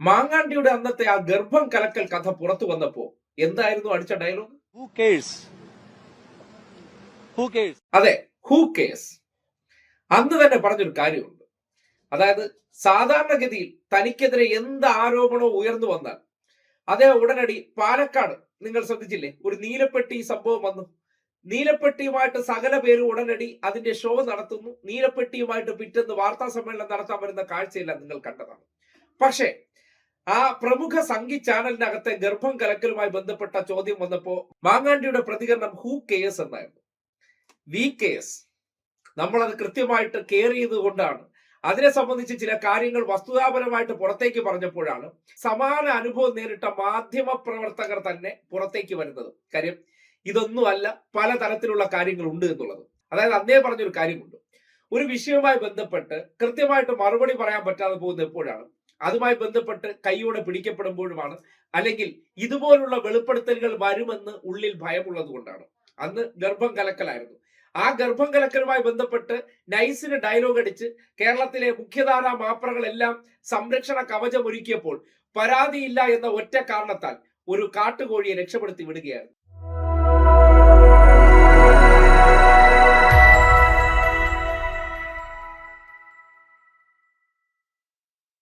മാങ്ങാണ്ടിയുടെ അന്നത്തെ ആ ഗർഭം കലക്കൽ കഥ പുറത്തു വന്നപ്പോ എന്തായിരുന്നു അടിച്ച dialogue? Who cares? Who cares? അതെ, ഹൂ കേസ്. അന്ന് തന്നെ പറഞ്ഞൊരു കാര്യമുണ്ട്. അതായത് സാധാരണഗതിയിൽ തനിക്കെതിരെ എന്ത് ആരോപണവും ഉയർന്നു വന്നാൽ അതേ ഉടനടി പാലക്കാട് നിങ്ങൾ ശ്രദ്ധിച്ചില്ലേ, ഒരു നീലപ്പെട്ടി സംഭവം വന്നു. നീലപ്പെട്ടിയുമായിട്ട് സകല പേരും ഉടനടി അതിന്റെ ഷോ നടത്തുന്നു. നീലപ്പെട്ടിയുമായിട്ട് പിറ്റേന്ന് വാർത്താ സമ്മേളനം നടത്താൻ വരുന്ന കാഴ്ചയില്ല, നിങ്ങൾ കണ്ടതാണ്. പക്ഷേ ആ പ്രമുഖ സംഗി ചാനലിനകത്തെ ഗർഭം കലക്കലുമായി ബന്ധപ്പെട്ട ചോദ്യം വന്നപ്പോ മാങ്ങാണ്ടിയുടെ പ്രതികരണം ഹൂ കേസ് എന്നായിരുന്നു. We cares. നമ്മളത് കൃത്യമായിട്ട് കെയർ ചെയ്തുകൊണ്ടാണ് അതിനെ സംബന്ധിച്ച് ചില കാര്യങ്ങൾ വസ്തുതാപരമായിട്ട് പുറത്തേക്ക് പറഞ്ഞപ്പോഴാണ് സമാന അനുഭവം നേരിട്ട മാധ്യമ പ്രവർത്തകർ തന്നെ പുറത്തേക്ക് വരുന്നത്. കാര്യം ഇതൊന്നുമല്ല, പലതരത്തിലുള്ള കാര്യങ്ങൾ ഉണ്ട് എന്നുള്ളത്. അതായത് അന്നേ പറഞ്ഞൊരു കാര്യമുണ്ട്, ഒരു വിഷയവുമായി ബന്ധപ്പെട്ട് കൃത്യമായിട്ട് മറുപടി പറയാൻ പറ്റാതെ പോകുന്ന എപ്പോഴാണ്, അതുമായി ബന്ധപ്പെട്ട് കൈയോടെ പിടിക്കപ്പെടുമ്പോഴുമാണ്, അല്ലെങ്കിൽ ഇതുപോലുള്ള വെളിപ്പെടുത്തലുകൾ വരുമെന്ന് ഉള്ളിൽ ഭയമുള്ളത് കൊണ്ടാണ്. അന്ന് ഗർഭം കലക്കലായിരുന്നു. ആ ഗർഭം കലക്കലുമായി ബന്ധപ്പെട്ട് നൈസിന് ഡയലോഗ് അടിച്ച് കേരളത്തിലെ മുഖ്യധാരാ മാപ്രകളെല്ലാം സംരക്ഷണ കവചം ഒരുക്കിയപ്പോൾ പരാതിയില്ല എന്ന ഒറ്റ കാരണത്താൽ ഒരു കാട്ടുകോഴിയെ രക്ഷപ്പെടുത്തി വിടുകയായിരുന്നു.